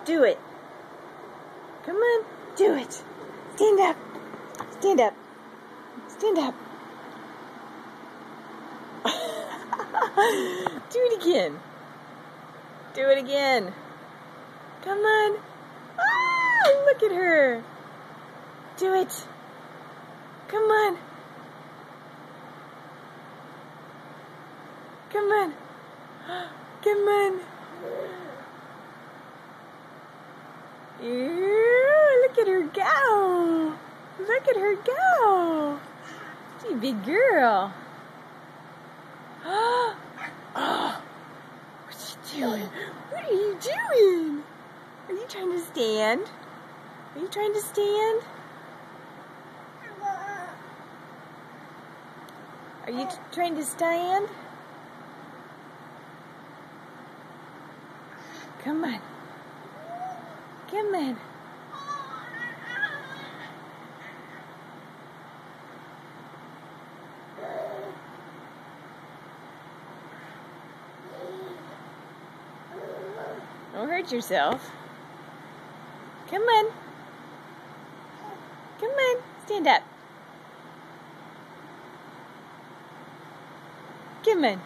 Do it. Come on. Do it. Stand up. Stand up. Stand up. Do it again. Do it again. Come on. Ah, look at her. Do it. Come on. Come on. Come on. Look at her go. Look at her go. She's a big girl. Oh, what's she doing? What are you doing? Are you trying to stand? Are you trying to stand? Are you trying to stand? Come on. Come on. Don't hurt yourself. Come on. Come on. Stand up. Come on.